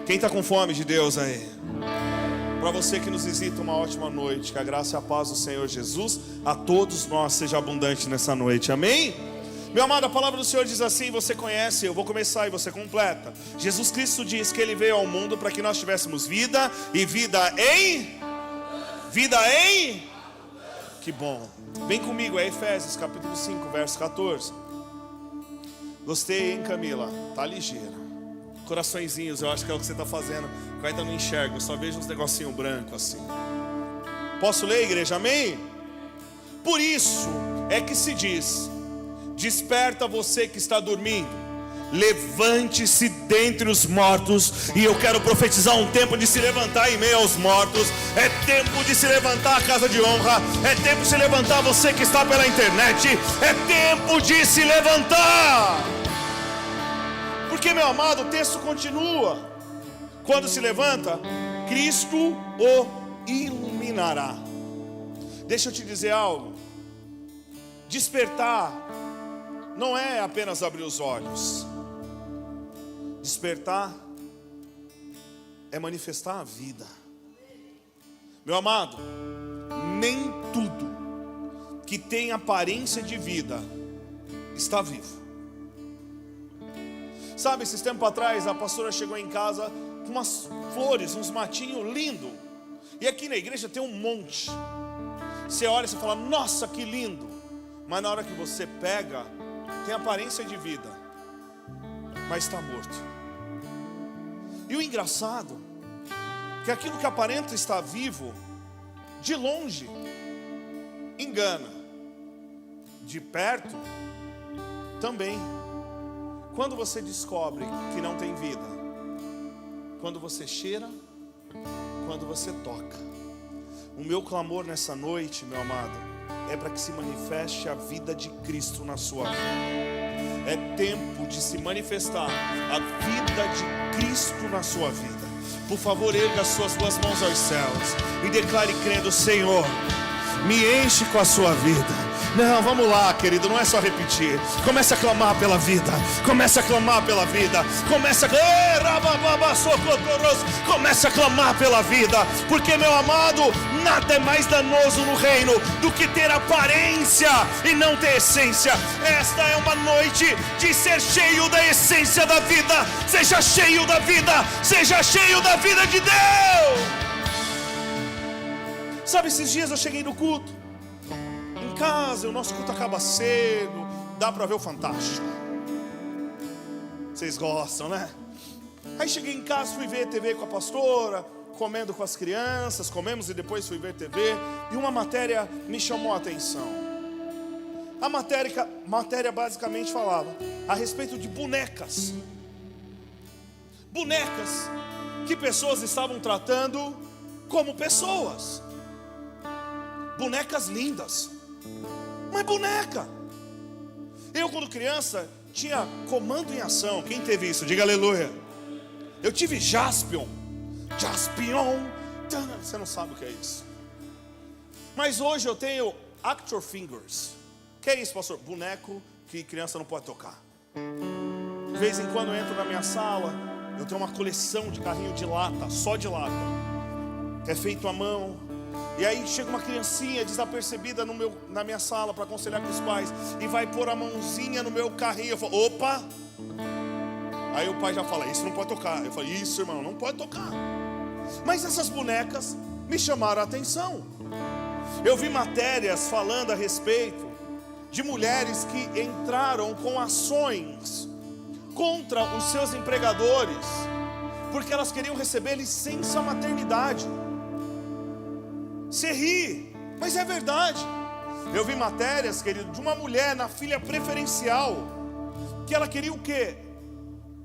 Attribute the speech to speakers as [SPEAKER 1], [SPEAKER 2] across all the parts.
[SPEAKER 1] Quem está com fome de Deus aí? Para você que nos visita, uma ótima noite. Que a graça e a paz do Senhor Jesus a todos nós seja abundante nessa noite, amém? Meu amado, a palavra do Senhor diz assim, você conhece, eu vou começar e você completa. Jesus Cristo diz que Ele veio ao mundo para que nós tivéssemos vida e vida em... Que bom. Vem comigo, é Efésios capítulo 5, verso 14. Gostei, hein, Camila? Tá ligeira. Coraçõezinhos, eu acho que é o que você está fazendo, que eu ainda não enxergo, eu só vejo uns negocinhos brancos assim. Posso ler, igreja? Amém? Por isso é que se diz: desperta você que está dormindo, levante-se dentre os mortos. E eu quero profetizar um tempo de se levantar em meio aos mortos. É tempo de se levantar a casa de honra. É tempo de se levantar você que está pela internet. É tempo de se levantar. Porque, meu amado, o texto continua. Quando se levanta, Cristo o iluminará. Deixa eu te dizer algo. Despertar não é apenas abrir os olhos. Despertar é manifestar a vida. Meu amado, nem tudo que tem aparência de vida está vivo. Sabe, esses tempos atrás a pastora chegou em casa com umas flores, uns matinhos lindos. E aqui na igreja tem um monte. Você olha e você fala, nossa, que lindo. Mas na hora que você pega, tem aparência de vida, mas está morto. E o engraçado que aquilo que aparenta estar vivo, de longe engana, de perto também. Quando você descobre que não tem vida? Quando você cheira, quando você toca. O meu clamor nessa noite, meu amado, é para que se manifeste a vida de Cristo na sua vida. É tempo de se manifestar a vida de Cristo na sua vida. Por favor, erga as suas duas mãos aos céus e declare crendo: Senhor, me enche com a sua vida. Não, vamos lá, querido, não é só repetir. Comece a clamar pela vida. Comece a clamar pela vida. Comece a clamar pela vida. Porque, meu amado, nada é mais danoso no reino do que ter aparência e não ter essência. Esta é uma noite de ser cheio da essência da vida. Seja cheio da vida. Seja cheio da vida de Deus. Sabe, esses dias eu cheguei no culto. Em casa, o nosso culto acaba cedo. Dá para ver o Fantástico. Vocês gostam, né? Aí cheguei em casa, fui ver TV com a pastora, comendo com as crianças, comemos e depois fui ver TV. E uma matéria me chamou a atenção. A matéria basicamente falava a respeito de bonecas. Bonecas que pessoas estavam tratando como pessoas. Bonecas lindas, mas boneca. Eu, quando criança, tinha Comando em Ação. Quem teve isso? Diga aleluia. Eu tive Jaspion. Você não sabe o que é isso. Mas hoje eu tenho Action Fingers. Que é isso, pastor? Boneco que criança não pode tocar. De vez em quando eu entro na minha sala, eu tenho uma coleção de carrinho de lata, só de lata, que é feito à mão. E aí chega uma criancinha desapercebida na minha sala para aconselhar com os pais e vai pôr a mãozinha no meu carrinho. Eu falo, opa! Aí o pai já fala, isso não pode tocar. Eu falo, isso, irmão, não pode tocar. Mas essas bonecas me chamaram a atenção. Eu vi matérias falando a respeito de mulheres que entraram com ações contra os seus empregadores, porque elas queriam receber licença maternidade. Você ri, mas é verdade. Eu vi matérias, querido, de uma mulher na fila preferencial, que ela queria o quê?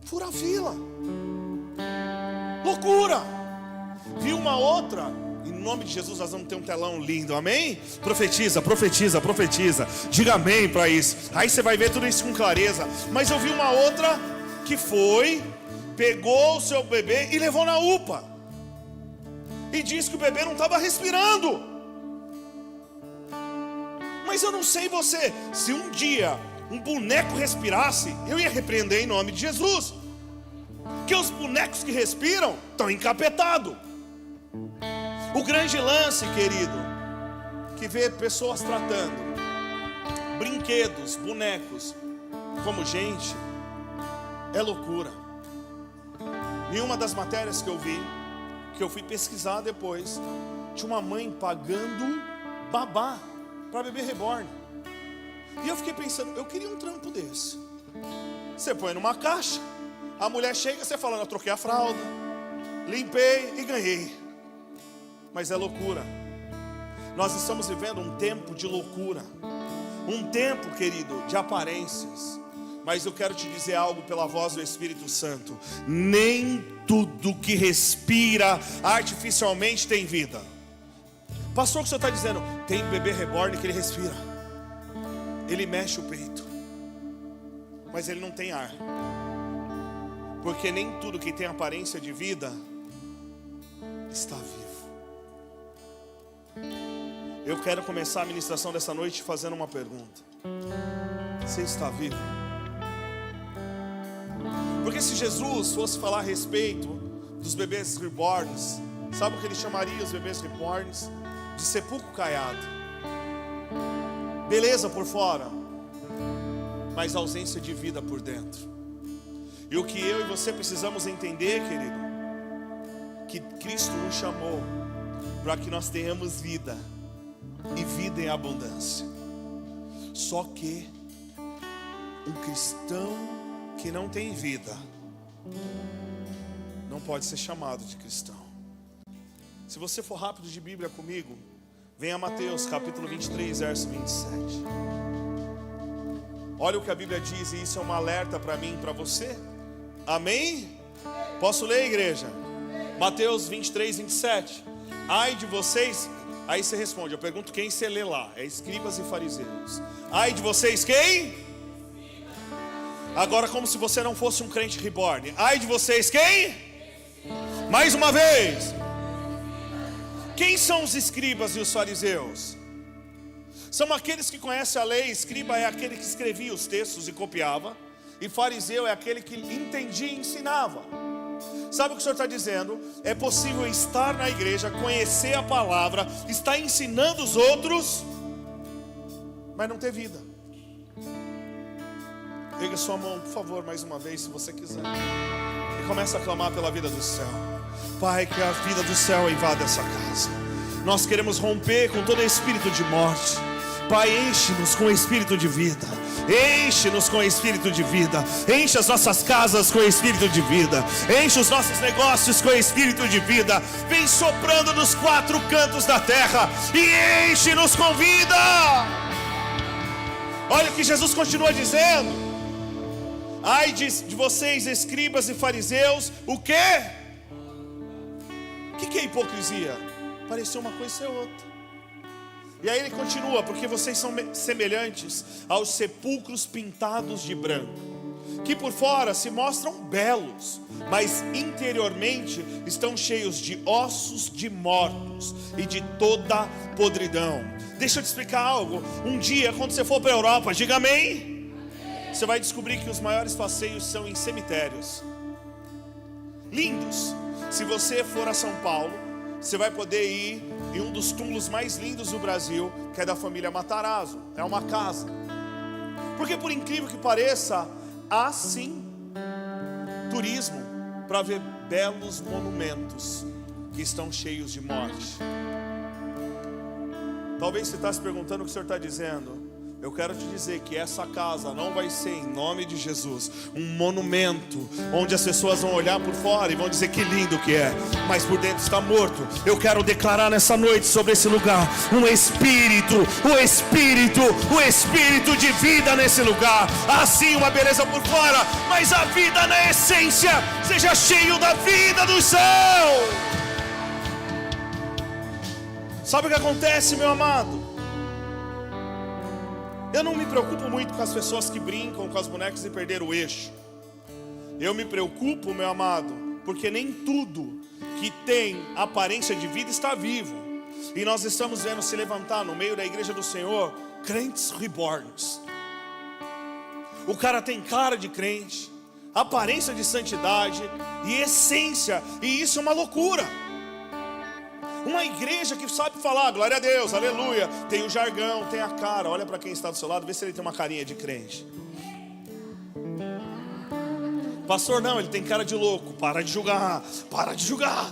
[SPEAKER 1] Furar fila. Loucura. Vi uma outra, em nome de Jesus nós vamos ter um telão lindo, amém? Profetiza, profetiza, profetiza. Diga amém para isso. Aí você vai ver tudo isso com clareza. Mas eu vi uma outra que pegou o seu bebê e levou na UPA. E disse que o bebê não estava respirando. Mas eu não sei você, se um dia um boneco respirasse, eu ia repreender em nome de Jesus. Porque os bonecos que respiram estão encapetados. O grande lance, querido, que vê pessoas tratando brinquedos, bonecos como gente, é loucura. Em uma das matérias que eu vi, que eu fui pesquisar depois, tinha uma mãe pagando babá para bebê reborn. E eu fiquei pensando, eu queria um trampo desse. Você põe numa caixa, a mulher chega, você fala, eu troquei a fralda, limpei e ganhei. Mas é loucura. Nós estamos vivendo um tempo de loucura, um tempo, querido, de aparências. Mas eu quero te dizer algo pela voz do Espírito Santo: nem tudo que respira artificialmente tem vida. Pastor, o que o senhor está dizendo? Tem bebê reborn que ele respira, ele mexe o peito, mas ele não tem ar. Porque nem tudo que tem aparência de vida está vivo. Eu quero começar a ministração dessa noite fazendo uma pergunta: você está vivo? Porque se Jesus fosse falar a respeito dos bebês reborns, sabe o que ele chamaria os bebês reborns? De sepulcro caiado. Beleza por fora, mas ausência de vida por dentro. E o que eu e você precisamos entender, querido, que Cristo nos chamou para que nós tenhamos vida, e vida em abundância. Só que um cristão que não tem vida não pode ser chamado de cristão. Se você for rápido de Bíblia comigo, venha a Mateus capítulo 23, verso 27. Olha o que a Bíblia diz, e isso é um alerta para mim e para você. Amém? Posso ler, igreja? Mateus 23, 27. Ai de vocês. Aí você responde, eu pergunto quem você lê lá. É escribas e fariseus. Ai de vocês quem? Agora como se você não fosse um crente reborn. Ai de vocês quem? Mais uma vez. Quem são os escribas e os fariseus? São aqueles que conhecem a lei. Escriba é aquele que escrevia os textos e copiava, e fariseu é aquele que entendia e ensinava. Sabe o que o Senhor está dizendo? É possível estar na igreja, conhecer a palavra, estar ensinando os outros, mas não ter vida. Erga sua mão, por favor, mais uma vez, se você quiser, e comece a clamar pela vida do céu. Pai, que a vida do céu invada essa casa. Nós queremos romper com todo espírito de morte. Pai, enche-nos com o espírito de vida. Enche-nos com o espírito de vida. Enche as nossas casas com o espírito de vida. Enche os nossos negócios com o espírito de vida. Vem soprando nos quatro cantos da terra e enche-nos com vida. Olha o que Jesus continua dizendo: ai de vocês, escribas e fariseus, o quê? O que é hipocrisia? Parecer uma coisa e ser outra. E aí ele continua: porque vocês são semelhantes aos sepulcros pintados de branco, que por fora se mostram belos, mas interiormente estão cheios de ossos de mortos e de toda podridão. Deixa eu te explicar algo. Um dia, quando você for para a Europa, diga amém. Você vai descobrir que os maiores passeios são em cemitérios lindos. Se você for a São Paulo, você vai poder ir em um dos túmulos mais lindos do Brasil, que é da família Matarazzo. É uma casa. Porque por incrível que pareça, há sim turismo para ver belos monumentos que estão cheios de morte. Talvez você está se perguntando o que o Senhor está dizendo. Eu quero te dizer que essa casa não vai ser, em nome de Jesus, um monumento onde as pessoas vão olhar por fora e vão dizer que lindo que é, mas por dentro está morto. Eu quero declarar nessa noite sobre esse lugar um espírito, o espírito de vida nesse lugar. Assim uma beleza por fora, mas a vida na essência seja cheio da vida do céu. Sabe o que acontece, meu amado? Eu não me preocupo muito com as pessoas que brincam com as bonecas e perderam o eixo. Eu me preocupo, meu amado, porque nem tudo que tem aparência de vida está vivo. E nós estamos vendo se levantar no meio da igreja do Senhor crentes reborns. O cara tem cara de crente, aparência de santidade e essência, e isso é uma loucura. Uma igreja que sabe falar glória a Deus, aleluia, tem o jargão, tem a cara. Olha para quem está do seu lado, vê se ele tem uma carinha de crente. Pastor, não, ele tem cara de louco. Para de julgar, para de julgar.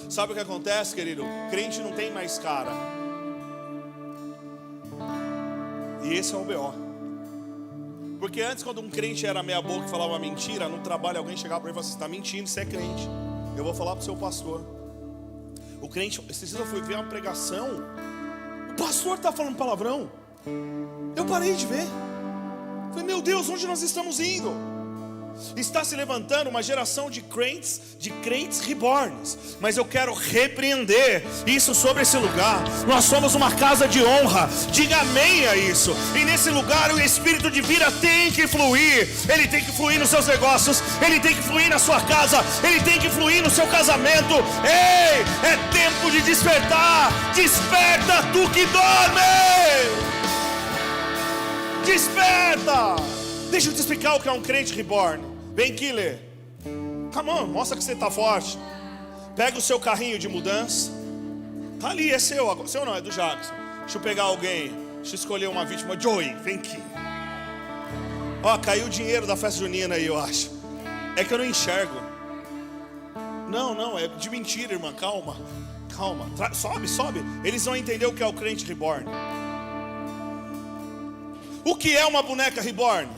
[SPEAKER 1] Sabe o que acontece, querido? Crente não tem mais cara. E esse é o B.O. Porque antes, quando um crente era meia boca e falava uma mentira, no trabalho alguém chegava para ele e falava: você está mentindo, você é crente. Eu vou falar para o seu pastor. O crente, esses dias eu fui ver uma pregação, o pastor está falando palavrão. Eu parei de ver. Falei: meu Deus, onde nós estamos indo? Está se levantando uma geração de crentes reborns. Mas eu quero repreender isso sobre esse lugar. Nós somos uma casa de honra. Diga amém a isso. E nesse lugar o Espírito de vida tem que fluir. Ele tem que fluir nos seus negócios. Ele tem que fluir na sua casa. Ele tem que fluir no seu casamento. Ei, é tempo de despertar. Desperta tu que dorme. Desperta. Deixa eu te explicar o que é um crente reborn. Vem aqui, Lê. Come on, mostra que você está forte. Pega o seu carrinho de mudança. Tá ali, é seu agora. Seu não, é do Jackson. Deixa eu pegar alguém. Deixa eu escolher uma vítima. Joey, vem aqui. Ó, caiu o dinheiro da festa junina aí, eu acho. É que eu não enxergo. Não, é de mentira, irmã. Calma. Sobe. Eles vão entender o que é o crente reborn. O que é uma boneca reborn?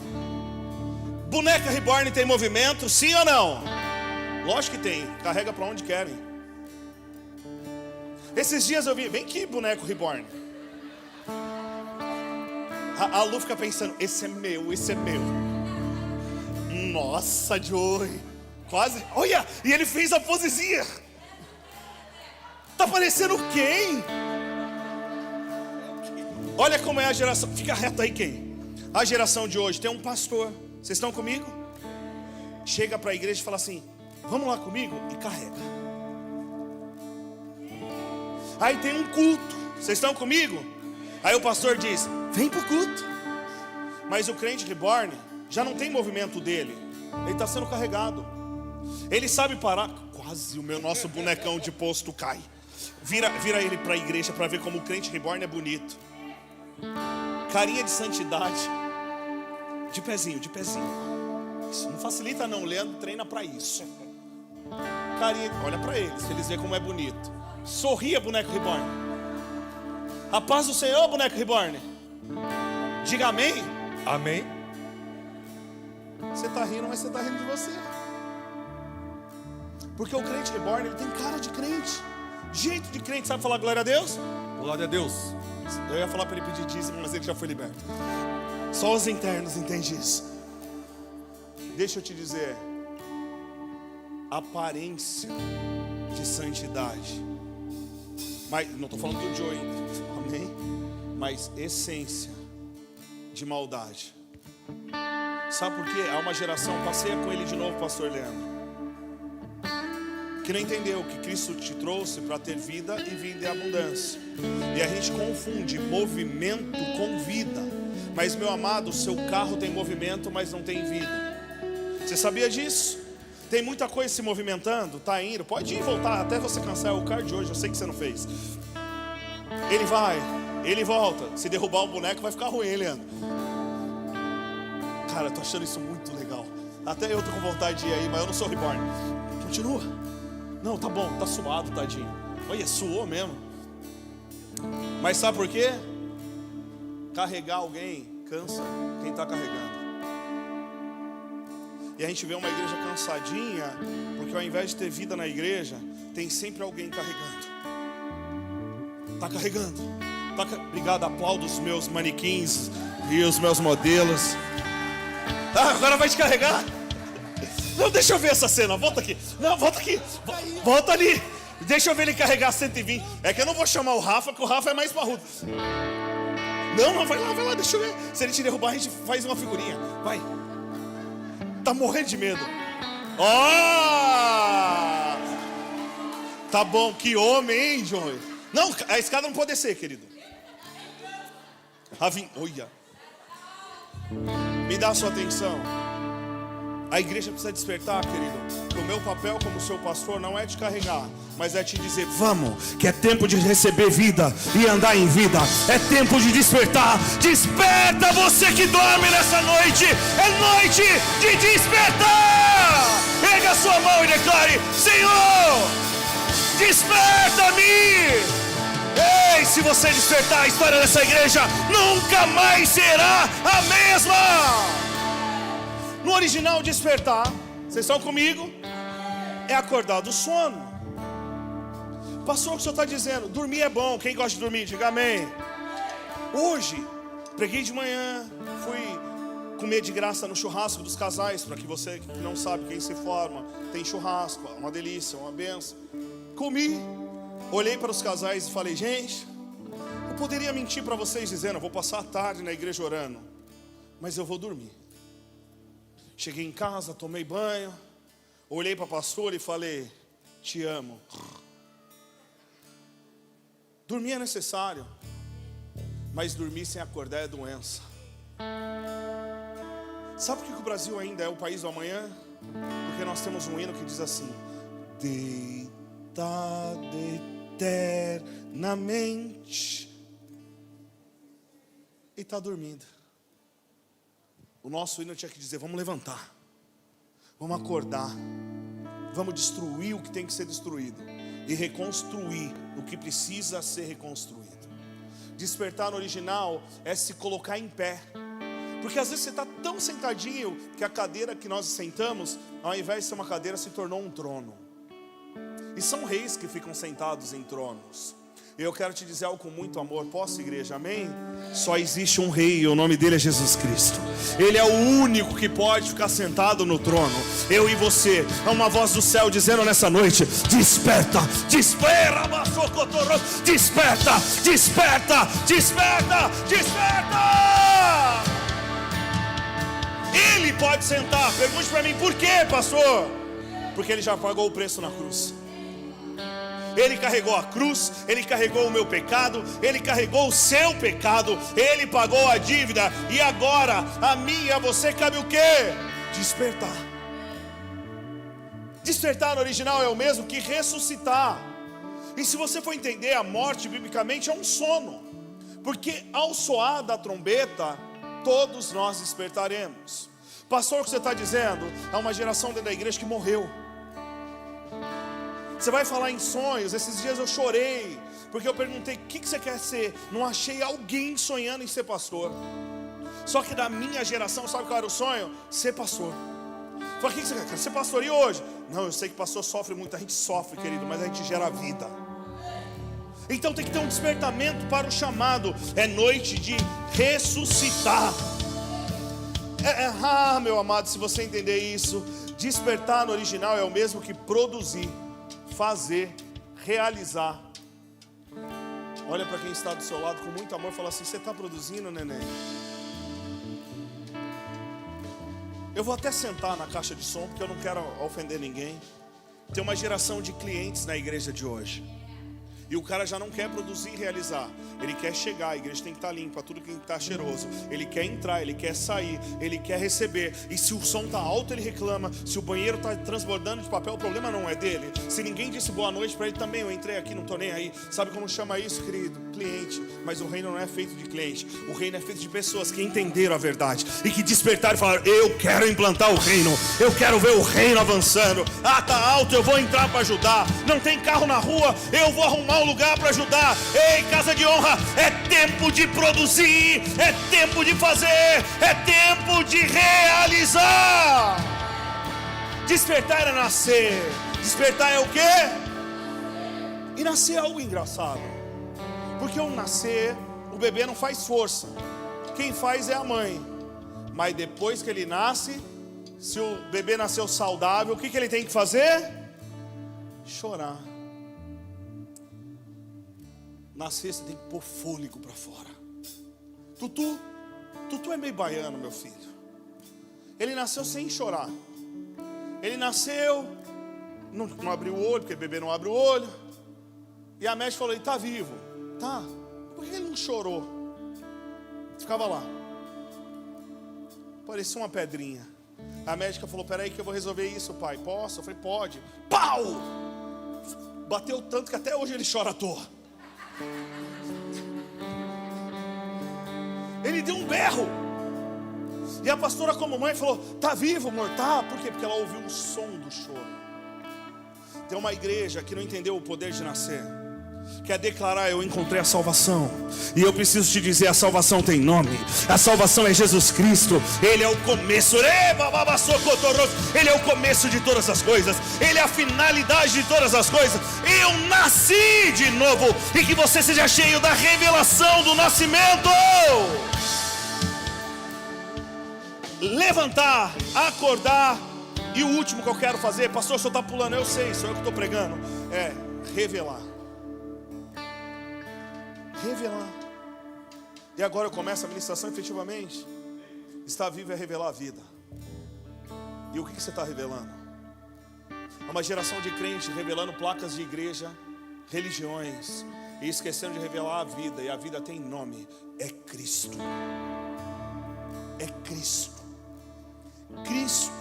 [SPEAKER 1] Boneca reborn tem movimento, sim ou não? Lógico que tem, carrega para onde querem. Esses dias eu vi, vem aqui boneco reborn. A Lu fica pensando, esse é meu. Nossa, Joey, quase, olha, e ele fez a posezinha. Tá parecendo quem? Olha como é a geração, fica reto aí quem? A geração de hoje tem um pastor. Vocês estão comigo? Chega para a igreja e fala assim: vamos lá comigo, e carrega. Aí tem um culto. Vocês estão comigo? Aí o pastor diz: vem para o culto. Mas o crente reborn já não tem movimento dele. Ele está sendo carregado. Ele sabe parar. Quase o nosso bonecão de posto cai. Vira ele para a igreja para ver como o crente reborn é bonito. Carinha de santidade. De pezinho. Isso não facilita não, Leandro treina para isso. Carinha, olha para eles, eles veem como é bonito. Sorria, boneco reborn. A paz do Senhor, boneco reborn. Diga amém.
[SPEAKER 2] Amém.
[SPEAKER 1] Você está rindo, mas você está rindo de você. Porque o crente reborn, ele tem cara de crente, jeito de crente. Sabe falar glória a Deus?
[SPEAKER 2] Glória a Deus.
[SPEAKER 1] Eu ia falar para ele pedir dízimo, mas ele já foi liberto. Só os internos entendem isso. Deixa eu te dizer, aparência de santidade, mas não estou falando do Joey, amém? Mas essência de maldade. Sabe por quê? Há uma geração, passeia com ele de novo, pastor Leandro, que não entendeu que Cristo te trouxe para ter vida e vida em abundância. E a gente confunde movimento com vida. Mas meu amado, o seu carro tem movimento, mas não tem vida. Você sabia disso? Tem muita coisa se movimentando, tá indo. Pode ir e voltar até você cansar. O carro de hoje, eu sei que você não fez. Ele vai, ele volta. Se derrubar o boneco vai ficar ruim, hein, Leandro? Cara, eu tô achando isso muito legal. Até eu tô com vontade de ir aí, mas eu não sou reborn. Continua. Não, tá bom, tá suado, tadinho. Olha, suou mesmo. Mas sabe por quê? Carregar alguém cansa quem está carregando. E a gente vê uma igreja cansadinha, porque ao invés de ter vida na igreja, tem sempre alguém carregando. Está carregando. Obrigado, aplaudo os meus manequins e os meus modelos. Agora vai te carregar. Não, deixa eu ver essa cena, volta aqui. Não, volta aqui. Volta ali. Deixa eu ver ele carregar 120. É que eu não vou chamar o Rafa, porque o Rafa é mais parrudo. Não, vai lá, deixa eu ver. Se ele te derrubar, a gente faz uma figurinha. Vai. Tá morrendo de medo. Tá bom, que homem, hein, Joey? Não, a escada não pode descer, querido. Ravinho, olha. Me dá a sua atenção. A igreja precisa despertar, querido. O meu papel como seu pastor não é te carregar, mas é te dizer: vamos, que é tempo de receber vida e andar em vida. É tempo de despertar. Desperta você que dorme nessa noite. É noite de despertar. Pega a sua mão e declare: Senhor, desperta-me. Ei, se você despertar, a história dessa igreja nunca mais será a mesma. No original, despertar, vocês estão comigo? É acordar do sono. Pastor, o que o senhor está dizendo? Dormir é bom. Quem gosta de dormir, diga amém. Hoje, preguei de manhã, fui comer de graça no churrasco dos casais. Para que você que não sabe, quem se forma, tem churrasco, uma delícia, uma benção. Comi, olhei para os casais e falei: gente, eu poderia mentir para vocês dizendo: eu vou passar a tarde na igreja orando, mas eu vou dormir. Cheguei em casa, tomei banho, olhei para a pastora e falei: te amo. Dormir é necessário, mas dormir sem acordar é doença. Sabe por que o Brasil ainda é o país do amanhã? Porque nós temos um hino que diz assim: deitado eternamente. E está dormindo. O nosso hino tinha que dizer: vamos levantar, vamos acordar, vamos destruir o que tem que ser destruído e reconstruir o que precisa ser reconstruído. Despertar no original é se colocar em pé. Porque às vezes você está tão sentadinho que a cadeira que nós sentamos, ao invés de ser uma cadeira, se tornou um trono. E são reis que ficam sentados em tronos. Eu quero te dizer algo com muito amor. Posso, igreja? Amém? Só existe um rei e o nome dele é Jesus Cristo. Ele é o único que pode ficar sentado no trono. Eu e você. É uma voz do céu dizendo nessa noite: desperta, desperta, desperta, desperta, desperta, desperta. Ele pode sentar. Pergunte para mim: por quê, pastor? Porque ele já pagou o preço na cruz. Ele carregou a cruz, Ele carregou o meu pecado, Ele carregou o seu pecado, Ele pagou a dívida. E agora, a mim e a você cabe o quê? Despertar. Despertar no original é o mesmo que ressuscitar. E se você for entender, a morte biblicamente é um sono. Porque ao soar da trombeta, todos nós despertaremos. Pastor, o que você está dizendo? Há uma geração dentro da igreja que morreu. Você vai falar em sonhos. Esses dias eu chorei, porque eu perguntei: o que você quer ser? Não achei alguém sonhando em ser pastor. Só que da minha geração, sabe qual era o sonho? Ser pastor. Falei: o que você quer? Quer ser pastor? E hoje? Não, eu sei que pastor sofre muito. A gente sofre, querido, mas a gente gera vida. Então tem que ter um despertamento para o chamado. É noite de ressuscitar. Meu amado, se você entender isso, despertar no original é o mesmo que produzir, fazer, realizar. Olha para quem está do seu lado com muito amor e fala assim: você está produzindo, neném? Eu vou até sentar na caixa de som, porque eu não quero ofender ninguém. Tem uma geração de clientes na igreja de hoje, e o cara já não quer produzir e realizar. Ele quer chegar, a igreja tem que estar limpa, tudo que está cheiroso. Ele quer entrar, ele quer sair, ele quer receber. E se o som está alto, ele reclama. Se o banheiro está transbordando de papel, o problema não é dele. Se ninguém disse boa noite para ele também, eu entrei aqui, não estou nem aí. Sabe como chama isso, querido? Cliente. Mas o reino não é feito de cliente. O reino é feito de pessoas que entenderam a verdade e que despertaram e falaram: eu quero implantar o reino, eu quero ver o reino avançando. Tá alto, eu vou entrar para ajudar. Não tem carro na rua, eu vou arrumar um lugar para ajudar. Ei, casa de honra, é tempo de produzir, é tempo de fazer, é tempo de realizar. Despertar é nascer. Despertar é o quê? E nascer é algo engraçado, porque ao nascer, o bebê não faz força, quem faz é a mãe. Mas depois que ele nasce, se o bebê nasceu saudável, o que ele tem que fazer? Chorar. Nascer, você tem que pôr fôlego para fora. Tutu é meio baiano, meu filho. Ele nasceu sem chorar. Ele nasceu, não abriu o olho, porque bebê não abre o olho. E a médica falou: ele está vivo. Tá, por que ele não chorou? Ficava lá. parecia uma pedrinha. A médica falou: peraí que eu vou resolver isso, pai. Posso? Eu falei: pode. Pau! Bateu tanto que até hoje ele chora à toa. Ele deu um berro. E a pastora, como mãe, falou: tá vivo, amor? Tá. Por quê? Porque ela ouviu o som do choro. Tem uma igreja que não entendeu o poder de nascer, quer declarar: eu encontrei a salvação. E eu preciso te dizer, a salvação tem nome. A salvação é Jesus Cristo. Ele é o começo. Ele é o começo de todas as coisas. Ele é a finalidade de todas as coisas. Eu nasci de novo. E que você seja cheio da revelação do nascimento. Levantar, acordar. E o último que eu quero fazer: pastor, o senhor está pulando. Eu sei, sou eu que estou pregando. É revelar. Revelar. E agora eu começo a ministração efetivamente. Estar vivo é revelar a vida. E o que você está revelando? É uma geração de crentes revelando placas de igreja, religiões, e esquecendo de revelar a vida. E a vida tem nome: é Cristo. É Cristo. Cristo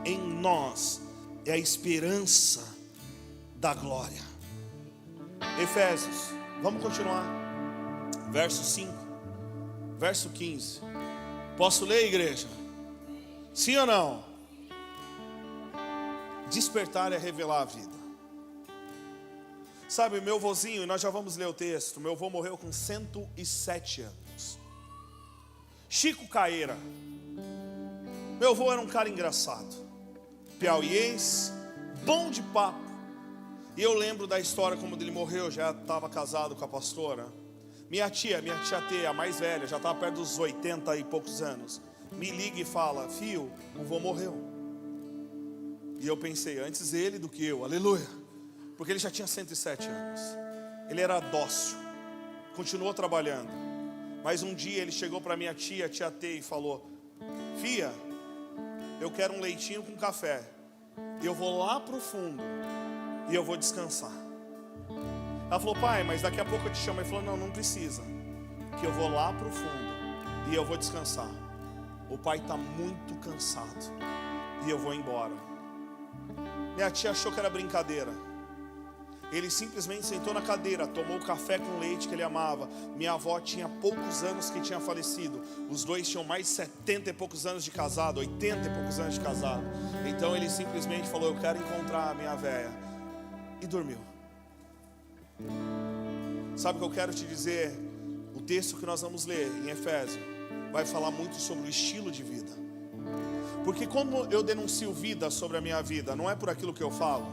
[SPEAKER 1] em nós é a esperança da glória. Efésios, vamos continuar. Verso 5, verso 15. Posso ler, igreja? Sim ou não? Despertar é revelar a vida. Sabe, meu vozinho, nós já vamos ler o texto. Meu avô morreu com 107 anos. Chico Caeira. Meu avô era um cara engraçado, piauiense, bom de papo. E eu lembro da história como ele morreu. Já estava casado com a pastora. Minha tia T, a mais velha, já estava perto dos 80 e poucos anos, me liga e fala: filho, o vô morreu. E eu pensei: antes ele do que eu, aleluia. Porque ele já tinha 107 anos. Ele era dócil, continuou trabalhando. Mas um dia ele chegou para minha tia T, e falou: filha, eu quero um leitinho com café. Eu vou lá para o fundo e eu vou descansar. Ela falou: pai, mas daqui a pouco eu te chamo. Ele falou: não, não precisa, que eu vou lá para o fundo e eu vou descansar. O pai está muito cansado e eu vou embora. Minha tia achou que era brincadeira. Ele simplesmente sentou na cadeira, tomou o café com leite que ele amava. Minha avó tinha poucos anos que tinha falecido. Os dois tinham mais de 70 e poucos anos de casado, 80 e poucos anos de casado. Então ele simplesmente falou: eu quero encontrar a minha véia. E dormiu. Sabe o que eu quero te dizer? O texto que nós vamos ler em Efésios vai falar muito sobre o estilo de vida. Porque quando eu denuncio vida sobre a minha vida, não é por aquilo que eu falo,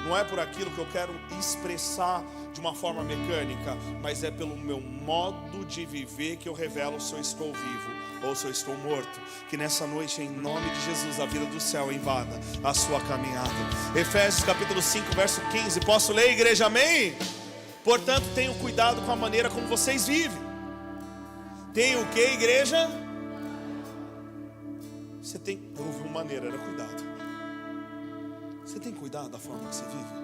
[SPEAKER 1] não é por aquilo que eu quero expressar de uma forma mecânica, mas é pelo meu modo de viver que eu revelo se eu estou vivo ou se eu estou morto. Que nessa noite, em nome de Jesus, a vida do céu invada a sua caminhada. Efésios capítulo 5, verso 15. Posso ler, igreja? Amém? Portanto, tenham cuidado com a maneira como vocês vivem. Tenham o que, igreja? Você tem, eu ouvi uma maneira, era cuidado. Você tem cuidado da forma que você vive?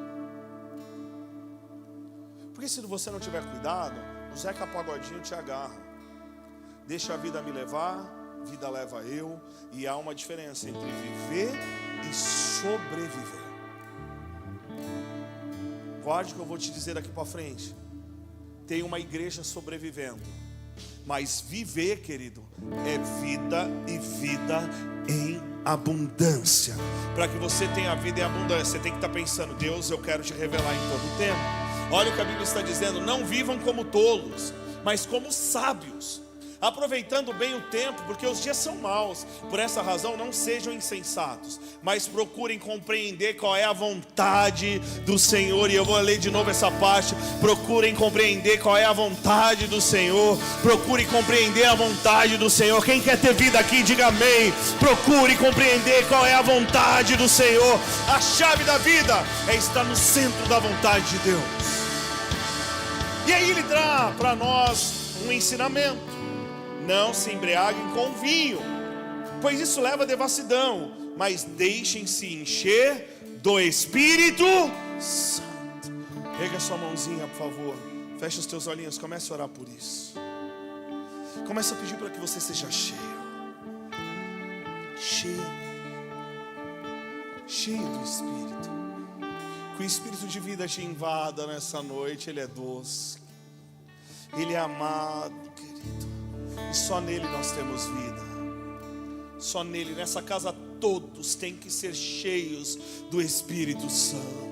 [SPEAKER 1] Porque se você não tiver cuidado, o Zeca Pagodinho te agarra. Deixa a vida me levar, vida leva eu. E há uma diferença entre viver e sobreviver. Guarde o que eu vou te dizer daqui para frente. Tem uma igreja sobrevivendo, mas viver, querido, é vida e vida em abundância. Para que você tenha vida em abundância, você tem que estar pensando: Deus, eu quero te revelar em todo o tempo. Olha o que a Bíblia está dizendo: não vivam como tolos, mas como sábios, aproveitando bem o tempo, porque os dias são maus. Por essa razão, não sejam insensatos, mas procurem compreender qual é a vontade do Senhor. E eu vou ler de novo essa parte: procurem compreender qual é a vontade do Senhor. Procure compreender a vontade do Senhor. Quem quer ter vida aqui, diga amém. Procure compreender qual é a vontade do Senhor. A chave da vida é estar no centro da vontade de Deus. E aí ele traz para nós um ensinamento: não se embriaguem com vinho, pois isso leva à devassidão, mas deixem-se encher do Espírito Santo. Pega a sua mãozinha, por favor. Fecha os teus olhinhos, comece a orar por isso. Comece a pedir para que você seja cheio. cheio do Espírito. Que o Espírito de vida te invada nessa noite. Ele é doce, Ele é amado, querido, e só nele nós temos vida. Só nele. Nessa casa todos têm que ser cheios do Espírito Santo.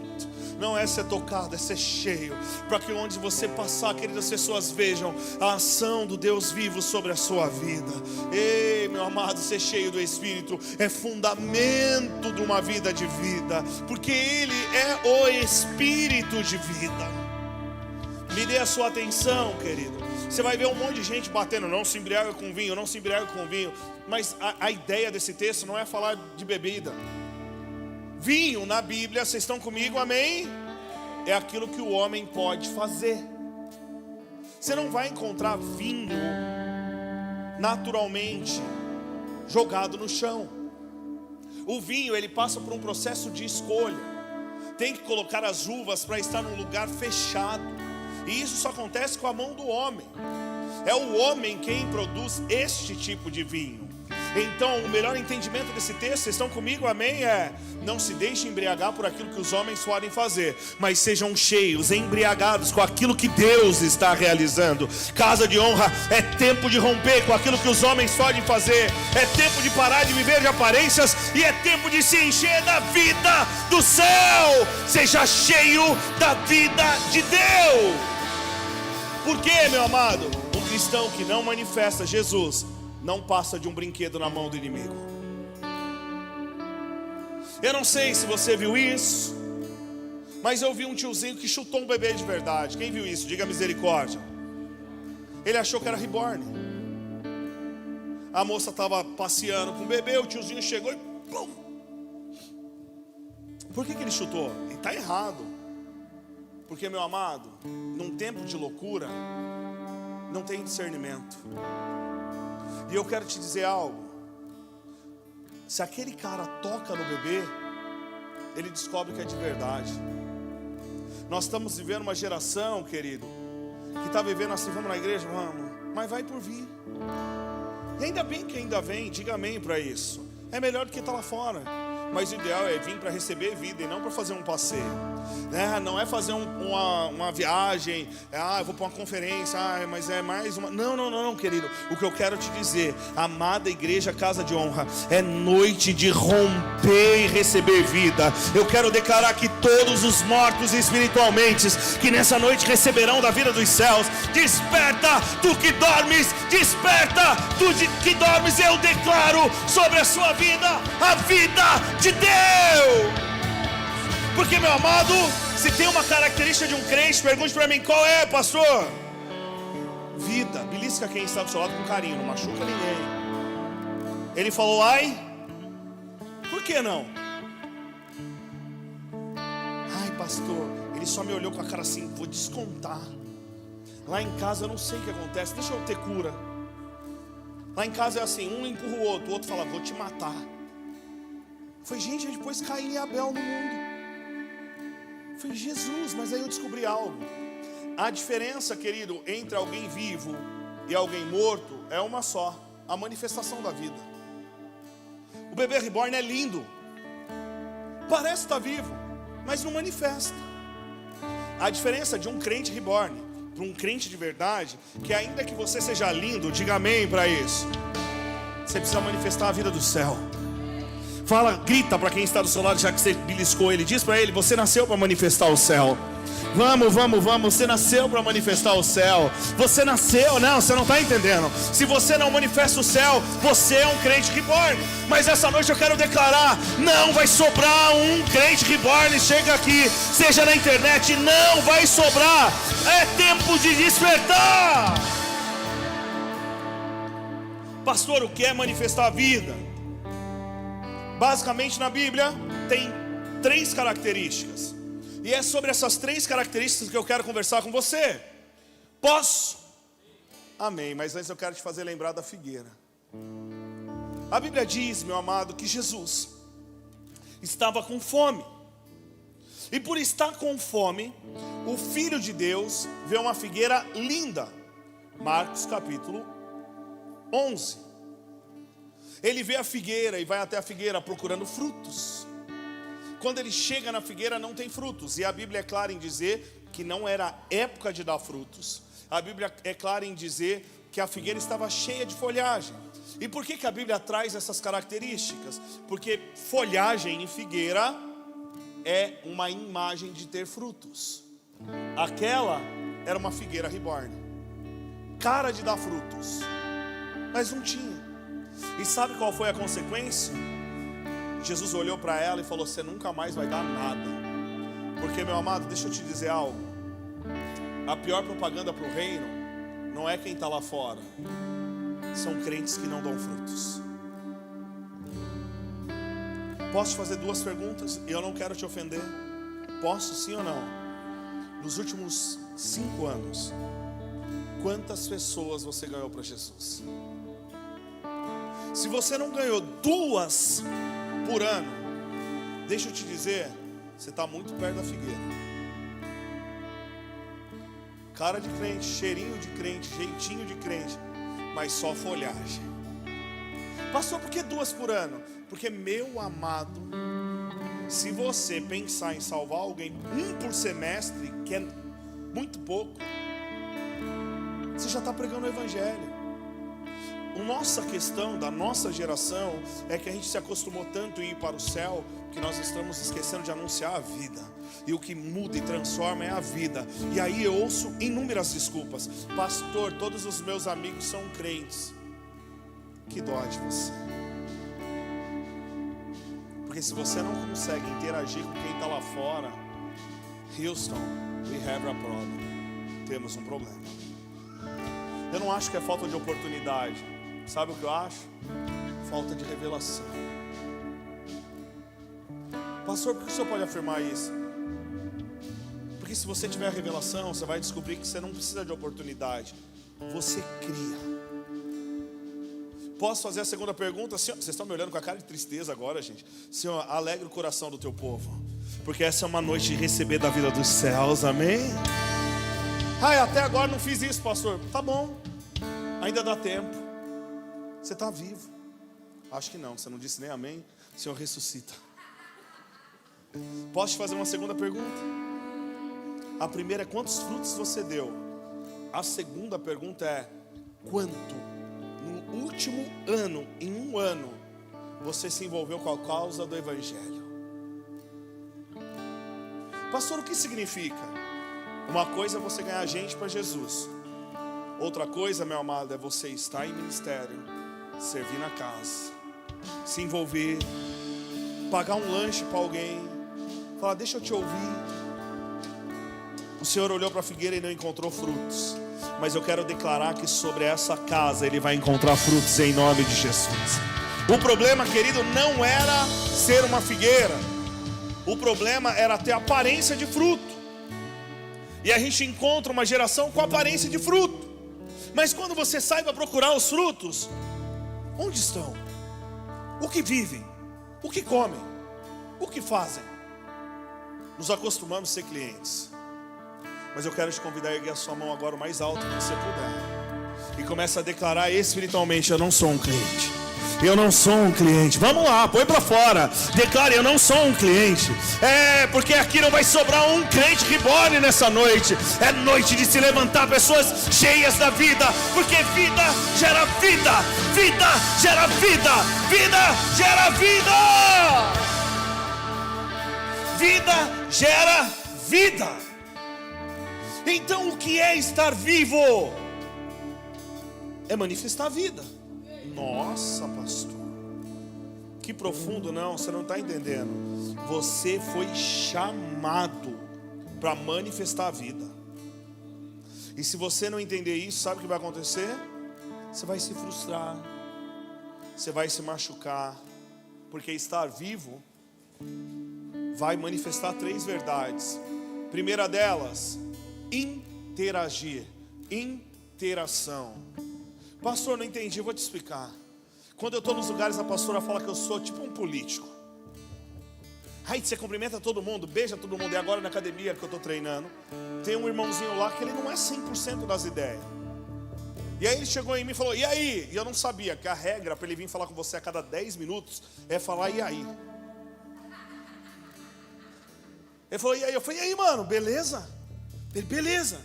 [SPEAKER 1] Não é ser tocado, é ser cheio, para que onde você passar, queridas, as pessoas vejam a ação do Deus vivo sobre a sua vida. Ei, meu amado, ser cheio do Espírito é fundamento de uma vida de vida, porque Ele é o Espírito de vida. Me dê a sua atenção, querido. Você vai ver um monte de gente batendo, não se embriaga com vinho, não se embriaga com vinho. Mas a ideia desse texto não é falar de bebida. Vinho na Bíblia, vocês estão comigo, amém? É aquilo que o homem pode fazer. Você não vai encontrar vinho naturalmente jogado no chão. O vinho, ele passa por um processo de escolha. Tem que colocar as uvas para estar num lugar fechado. E isso só acontece com a mão do homem. É o homem quem produz este tipo de vinho. Então, o melhor entendimento desse texto, vocês estão comigo, amém? Não se deixe embriagar por aquilo que os homens podem fazer, mas sejam cheios, embriagados com aquilo que Deus está realizando. Casa de honra é tempo de romper com aquilo que os homens podem fazer. É tempo de parar de viver de aparências e é tempo de se encher da vida do céu. Seja cheio da vida de Deus. Por quê, meu amado? Um cristão que não manifesta Jesus não passa de um brinquedo na mão do inimigo. Eu não sei se você viu isso, mas eu vi um tiozinho que chutou um bebê de verdade. Quem viu isso? Diga misericórdia. Ele achou que era reborn. A moça estava passeando com o bebê, o tiozinho chegou e pum! Por que ele chutou? Ele está errado. Porque, meu amado, num tempo de loucura não tem discernimento. E eu quero te dizer algo. Se aquele cara toca no bebê, ele descobre que é de verdade. Nós estamos vivendo uma geração, querido, que está vivendo assim, vamos na igreja, vamos, mas vai por vir. E ainda bem que ainda vem, diga amém para isso. É melhor do que estar lá fora. Mas o ideal é vir para receber vida e não para fazer um passeio. Não é fazer uma viagem, eu vou para uma conferência, mas é mais uma. Não, querido. O que eu quero te dizer, amada igreja Casa de Honra, é noite de romper e receber vida. Eu quero declarar que todos os mortos espiritualmente, que nessa noite receberão da vida dos céus, desperta, tu que dormes, desperta, tu que dormes, eu declaro sobre a sua vida, a vida de Deus. Porque, meu amado, se tem uma característica de um crente, pergunte para mim, qual é, pastor? Vida. Belisca quem está do seu lado com carinho, não machuca ninguém. Ele falou, ai, por que não? Ai, pastor, ele só me olhou com a cara assim, vou descontar. Lá em casa eu não sei o que acontece, deixa eu ter cura. Lá em casa é assim, um empurra o outro fala, vou te matar. Foi, gente, depois Caim e Abel no mundo. Foi Jesus, mas aí eu descobri algo. A diferença, querido, entre alguém vivo e alguém morto é uma só: a manifestação da vida. O bebê reborn é lindo, parece estar vivo, mas não manifesta. A diferença de um crente reborn para um crente de verdade, que ainda que você seja lindo, diga amém para isso, você precisa manifestar a vida do céu. Fala, grita para quem está do seu lado, já que você beliscou ele. Diz para ele, você nasceu para manifestar o céu. Vamos, você nasceu para manifestar o céu. Você nasceu, não, você não está entendendo. Se você não manifesta o céu, você é um crente reborn. Mas essa noite eu quero declarar, não vai sobrar um crente reborn. Chega aqui, seja na internet, não vai sobrar. É tempo de despertar. Pastor, o que é manifestar a vida? Basicamente na Bíblia tem 3 características. E é sobre essas 3 características que eu quero conversar com você. Posso? Amém, mas antes eu quero te fazer lembrar da figueira. A Bíblia diz, meu amado, que Jesus estava com fome. E por estar com fome, o Filho de Deus vê uma figueira linda. Marcos capítulo 11. Ele vê a figueira e vai até a figueira procurando frutos. Quando ele chega na figueira não tem frutos. E a Bíblia é clara em dizer que não era época de dar frutos. A Bíblia é clara em dizer que a figueira estava cheia de folhagem. E por que a Bíblia traz essas características? Porque folhagem em figueira é uma imagem de ter frutos. Aquela era uma figueira reborn, cara de dar frutos, mas não tinha. E sabe qual foi a consequência? Jesus olhou para ela e falou: você nunca mais vai dar nada. Porque, meu amado, deixa eu te dizer algo. A pior propaganda para o reino não é quem está lá fora, são crentes que não dão frutos. Posso te fazer duas perguntas? E eu não quero te ofender. Posso, sim ou não? Nos últimos 5 anos, quantas pessoas você ganhou para Jesus? Se você não ganhou 2 por ano, deixa eu te dizer, você está muito perto da figueira. Cara de crente, cheirinho de crente, jeitinho de crente, mas só folhagem. Pastor, por que 2 por ano? Porque, meu amado, se você pensar em salvar alguém 1 por semestre, que é muito pouco, você já está pregando o evangelho. A nossa questão da nossa geração é que a gente se acostumou tanto em ir para o céu, que nós estamos esquecendo de anunciar a vida. E o que muda e transforma é a vida. E aí eu ouço inúmeras desculpas. Pastor, todos os meus amigos são crentes. Que dó de você. Porque se você não consegue interagir com quem está lá fora, Houston, we have a problem. Temos um problema. Eu não acho que é falta de oportunidade. Sabe o que eu acho? Falta de revelação. Pastor, por que o senhor pode afirmar isso? Porque se você tiver a revelação, você vai descobrir que você não precisa de oportunidade. Você cria. Posso fazer a segunda pergunta? Senhor, vocês estão me olhando com a cara de tristeza agora, gente. Senhor, alegre o coração do teu povo, porque essa é uma noite de receber da vida dos céus, amém? Até agora não fiz isso, pastor. Tá bom, ainda dá tempo. Você está vivo. Acho que não, você não disse nem amém. Senhor, ressuscita. Posso te fazer uma segunda pergunta? A primeira é: quantos frutos você deu? A segunda pergunta é: quanto no último ano, em 1 ano, você se envolveu com a causa do evangelho? Pastor, o que significa? Uma coisa é você ganhar gente para Jesus. Outra coisa, meu amado, é você estar em ministério, servir na casa, se envolver, pagar um lanche para alguém, falar: deixa eu te ouvir. O Senhor olhou para a figueira e não encontrou frutos, mas eu quero declarar que sobre essa casa Ele vai encontrar frutos em nome de Jesus. O problema, querido, não era ser uma figueira. O problema era ter aparência de fruto. E a gente encontra uma geração com aparência de fruto. Mas quando você sai para procurar os frutos, onde estão? O que vivem? O que comem? O que fazem? Nos acostumamos a ser clientes. Mas eu quero te convidar a erguer a sua mão agora o mais alto que você puder, e começa a declarar espiritualmente: eu não sou um cliente. Eu não sou um cliente. Vamos lá, põe para fora. Declare: eu não sou um cliente. Porque aqui não vai sobrar um crente reborn nessa noite. É noite de se levantar pessoas cheias da vida, porque vida gera vida. Vida gera vida. Vida gera vida. Vida gera vida. Então o que é estar vivo? É manifestar a vida. Nossa, pastor, que profundo. Não, você não está entendendo. Você foi chamado para manifestar a vida. E se você não entender isso, sabe o que vai acontecer? Você vai se frustrar, você vai se machucar, porque estar vivo vai manifestar 3 verdades. Primeira delas: interagir, interação. Pastor, não entendi, eu vou te explicar. Quando eu estou nos lugares, a pastora fala que eu sou tipo um político. Aí você cumprimenta todo mundo, beija todo mundo. E agora na academia que eu estou treinando, tem um irmãozinho lá que ele não é 100% das ideias. E aí ele chegou em mim e falou, e aí? E eu não sabia que a regra para ele vir falar com você a cada 10 minutos é falar, e aí? Ele falou, e aí? Eu falei, e aí, mano, beleza? Ele, beleza.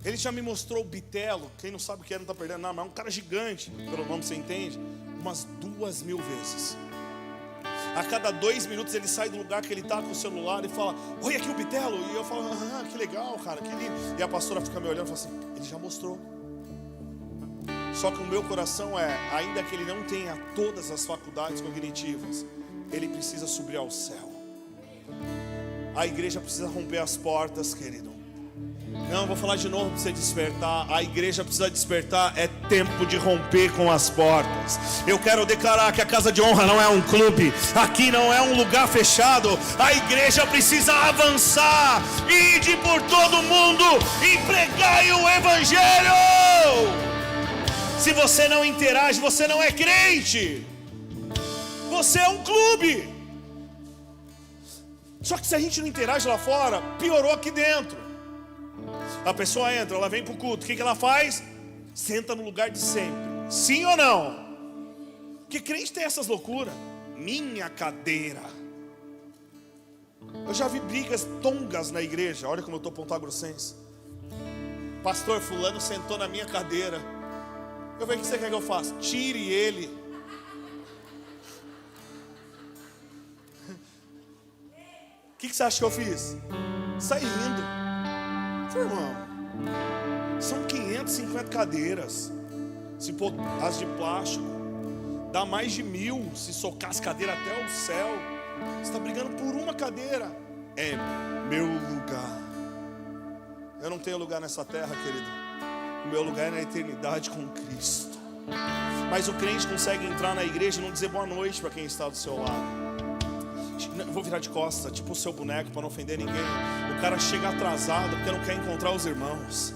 [SPEAKER 1] Ele já me mostrou o bitelo. Quem não sabe o que é, não está perdendo nada, mas é um cara gigante, pelo nome você entende, umas 2.000 vezes. A cada 2 minutos ele sai do lugar que ele está com o celular e fala, olha aqui o bitelo. E eu falo, que legal, cara, que lindo. E a pastora fica me olhando e fala assim, ele já mostrou. Só que o meu coração é, ainda que ele não tenha todas as faculdades cognitivas, ele precisa subir ao céu. A igreja precisa romper as portas, querido. Não, vou falar de novo para você despertar. A igreja precisa despertar. É tempo de romper com as portas. Eu quero declarar que a Casa de Honra não é um clube. Aqui não é um lugar fechado. A igreja precisa avançar. Ide por todo mundo e pregai o evangelho. Se você não interage, você não é crente. Você é um clube. Só que se a gente não interage lá fora, piorou aqui dentro. A pessoa entra, ela vem para o culto, o que ela faz? Senta no lugar de sempre. Sim ou não? Porque crente tem essas loucuras. Minha cadeira. Eu já vi brigas tongas na igreja. Olha como eu estou pontagrossense. Pastor fulano sentou na minha cadeira. Eu falei, o que você quer que eu faça? Tire ele. O que você acha que eu fiz? Saí rindo. Irmão, são 550 cadeiras. Se pôr as de plástico, dá mais de 1.000. Se socar as cadeiras até o céu. Você está brigando por uma cadeira. É meu lugar. Eu não tenho lugar nessa terra, querido. O meu lugar é na eternidade com Cristo. Mas o crente consegue entrar na igreja e não dizer boa noite para quem está do seu lado. Eu vou virar de costas, tipo o seu boneco, para não ofender ninguém. O cara chega atrasado porque não quer encontrar os irmãos.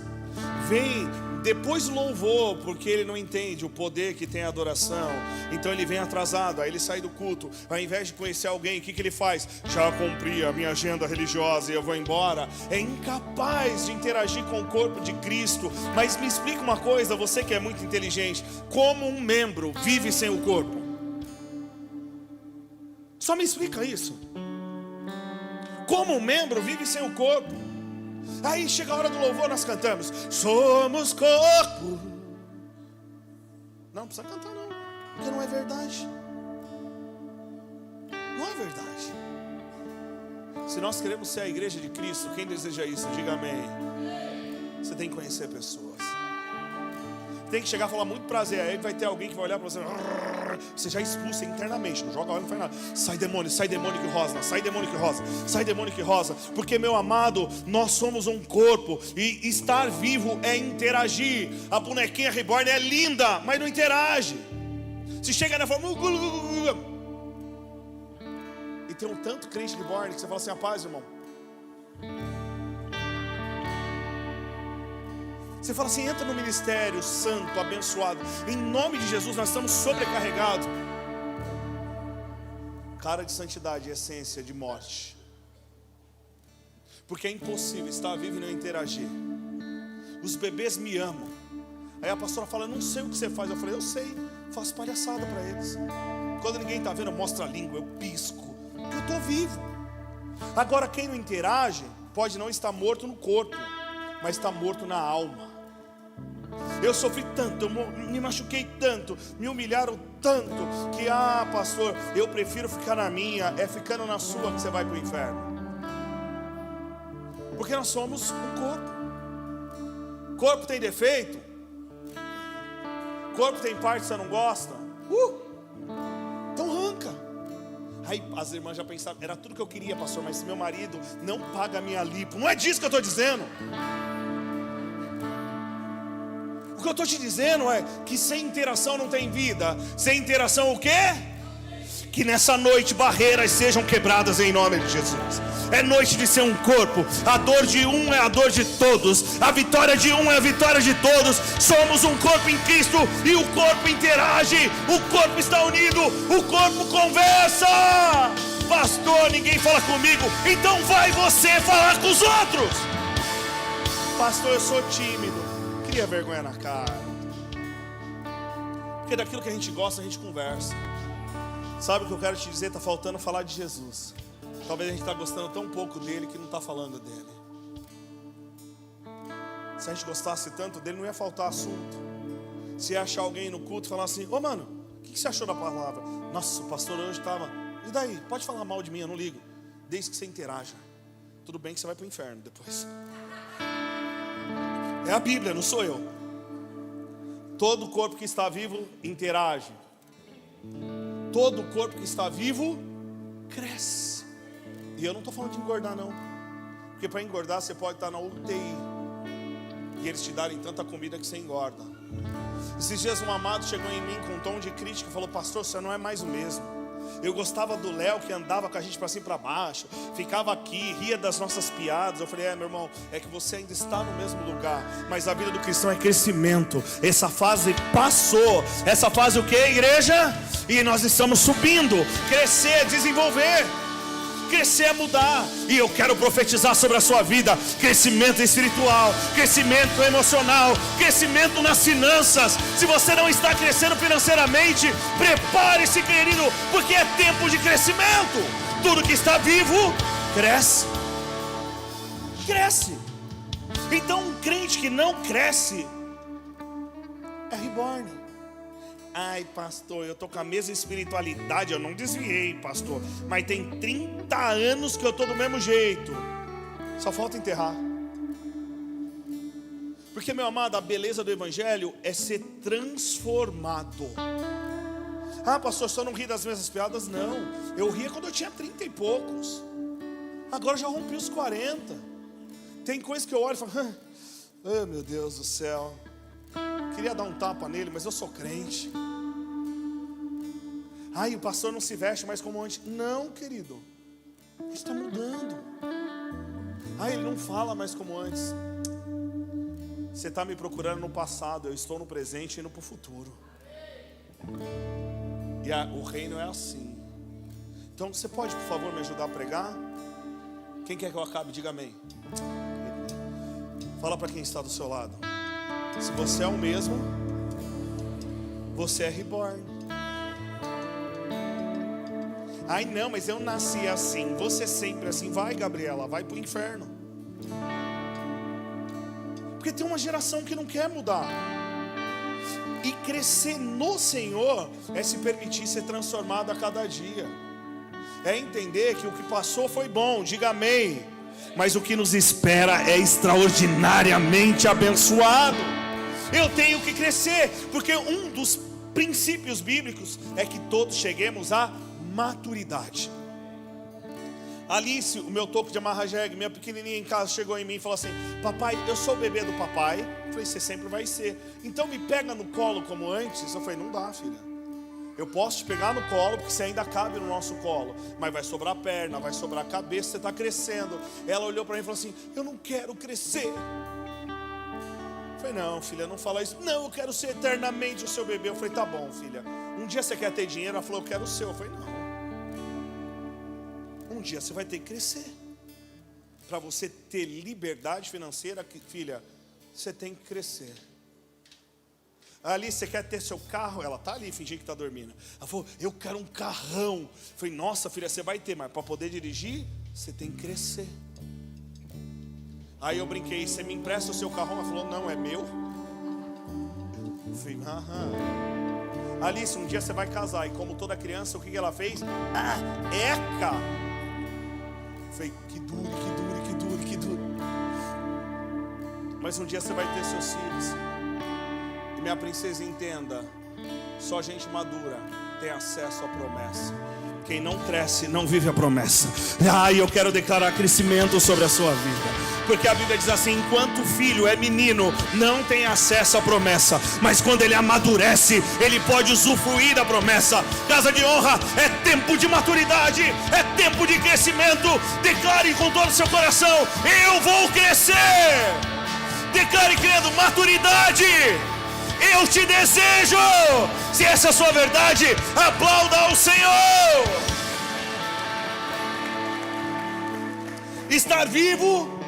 [SPEAKER 1] Vem depois do louvor, porque ele não entende o poder que tem a adoração. Então ele vem atrasado, aí ele sai do culto. Ao invés de conhecer alguém, o que ele faz? Já cumpri a minha agenda religiosa e eu vou embora. É incapaz de interagir com o corpo de Cristo. Mas me explica uma coisa, você que é muito inteligente. Como um membro vive sem o corpo? Só me explica isso. Como um membro vive sem o corpo? Aí chega a hora do louvor, nós cantamos somos corpo. Não precisa cantar não, porque não é verdade. Não é verdade. Se nós queremos ser a igreja de Cristo, quem deseja isso? Diga amém. Você tem que conhecer pessoas. Tem que chegar e falar muito prazer. Aí vai ter alguém que vai olhar para você. Você já expulsa internamente. Não joga lá, não faz nada. Sai demônio que rosna. Sai demônio que rosa. Sai demônio que rosa. Porque, meu amado, nós somos um corpo. E estar vivo é interagir. A bonequinha reborn é linda, mas não interage. Se chega na forma. E tem um tanto crente reborn que você fala assim: a paz, irmão. Você fala assim, entra no ministério santo, abençoado. Em nome de Jesus nós estamos sobrecarregados. Cara de santidade, essência de morte. Porque é impossível estar vivo e não interagir. Os bebês me amam. Aí a pastora fala, não sei o que você faz. Eu falei, eu sei, faço palhaçada para eles. Quando ninguém está vendo, eu mostro a língua, eu pisco. Porque eu estou vivo. Agora quem não interage, pode não estar morto no corpo, mas está morto na alma. Eu sofri tanto, eu me machuquei tanto, me humilharam tanto, que pastor, eu prefiro ficar na minha. É ficando na sua que você vai para o inferno. Porque nós somos um corpo. Corpo tem defeito, corpo tem parte que você não gosta, então arranca. Aí as irmãs já pensaram, era tudo que eu queria, pastor, mas se meu marido não paga a minha lipo. Não é disso que eu estou dizendo. O que eu estou te dizendo é que sem interação não tem vida. Sem interação o quê? Que nessa noite barreiras sejam quebradas em nome de Jesus. É noite de ser um corpo. A dor de um é a dor de todos. A vitória de um é a vitória de todos. Somos um corpo em Cristo e o corpo interage. O corpo está unido. O corpo conversa. Pastor, ninguém fala comigo. Então vai você falar com os outros. Pastor, eu sou tímido. Cria vergonha na cara. Porque daquilo que a gente gosta, a gente conversa. Sabe o que eu quero te dizer? Está faltando falar de Jesus. Talvez a gente está gostando tão pouco dele que não está falando dele. Se a gente gostasse tanto dele, não ia faltar assunto. Se ia achar alguém no culto e falar assim: ô mano, o que você achou da palavra? Nossa, o pastor hoje estava... E daí? Pode falar mal de mim, eu não ligo. Desde que você interaja. Tudo bem que você vai para o inferno depois. É a Bíblia, não sou eu. Todo corpo que está vivo interage. Todo corpo que está vivo cresce. E eu não estou falando de engordar não. Porque para engordar você pode estar na UTI e eles te darem tanta comida que você engorda. Esses dias um amado chegou em mim com um tom de crítica e falou: pastor, você não é mais o mesmo. Eu gostava do Léo que andava com a gente para cima e para baixo, ficava aqui, ria das nossas piadas. Eu falei: meu irmão, é que você ainda está no mesmo lugar, mas a vida do cristão é crescimento. Essa fase passou. Essa fase o que, igreja? E nós estamos subindo. Crescer, desenvolver. Crescer é mudar. E eu quero profetizar sobre a sua vida: crescimento espiritual, crescimento emocional, crescimento nas finanças. Se você não está crescendo financeiramente, prepare-se, querido, porque é tempo de crescimento. Tudo que está vivo cresce. Cresce. Então um crente que não cresce é reborn. Ai, pastor, eu estou com a mesma espiritualidade, eu não desviei, pastor, mas tem 30 anos que eu estou do mesmo jeito. Só falta enterrar. Porque, meu amado, a beleza do evangelho é ser transformado. Ah, pastor, só não ri das mesmas piadas? Não, eu ria quando eu tinha 30 e poucos. Agora já rompi os 40. Tem coisa que eu olho e falo: oh, meu Deus do céu, queria dar um tapa nele, mas eu sou crente. Ai, o pastor não se veste mais como antes. Não, querido, ele está mudando. Ai, ele não fala mais como antes. Você está me procurando no passado, eu estou no presente e indo para o futuro. E o reino é assim. Então você pode, por favor, me ajudar a pregar? Quem quer que eu acabe? Diga amém. Fala para quem está do seu lado: se você é o mesmo, você é reborn. Ai não, mas eu nasci assim. Você sempre assim. Vai, Gabriela, vai para o inferno. Porque tem uma geração que não quer mudar. E crescer no Senhor é se permitir ser transformado a cada dia. É entender que o que passou foi bom, diga amém, mas o que nos espera é extraordinariamente abençoado. Eu tenho que crescer, porque um dos princípios bíblicos é que todos cheguemos à maturidade. Alice, o meu toco de amarra jegue, minha pequenininha em casa, chegou em mim e falou assim: papai, eu sou o bebê do papai. Eu falei: você sempre vai ser. Então me pega no colo como antes. Eu falei: não dá, filha. Eu posso te pegar no colo porque você ainda cabe no nosso colo, mas vai sobrar perna, vai sobrar cabeça, você está crescendo. Ela olhou para mim e falou assim: eu não quero crescer. Eu falei: não, filha, não fala isso. Não, eu quero ser eternamente o seu bebê. Eu falei: tá bom, filha. Um dia você quer ter dinheiro? Ela falou: eu quero o seu. Eu falei: não. Um dia você vai ter que crescer. Para você ter liberdade financeira, filha, você tem que crescer. Ali, você quer ter seu carro? Ela está ali, fingindo que está dormindo. Ela falou: eu quero um carrão. Eu falei: nossa, filha, você vai ter, mas para poder dirigir, você tem que crescer. Aí eu brinquei: você me empresta o seu carrão? Ela falou: não, é meu. Eu falei: aham. Alice, um dia você vai casar. E como toda criança, o que ela fez? Eca! Eu falei: que dure, que dure, que dure, que dure. Mas um dia você vai ter seus filhos. E minha princesa, entenda: só gente madura tem acesso à promessa. Quem não cresce não vive a promessa. Eu quero declarar crescimento sobre a sua vida. Porque a Bíblia diz assim: enquanto o filho é menino, não tem acesso à promessa, mas quando ele amadurece, ele pode usufruir da promessa. Casa de honra, é tempo de maturidade, é tempo de crescimento. Declare com todo o seu coração: eu vou crescer. Declare crendo: maturidade, eu te desejo. Se essa é a sua verdade, aplauda ao Senhor. Estar vivo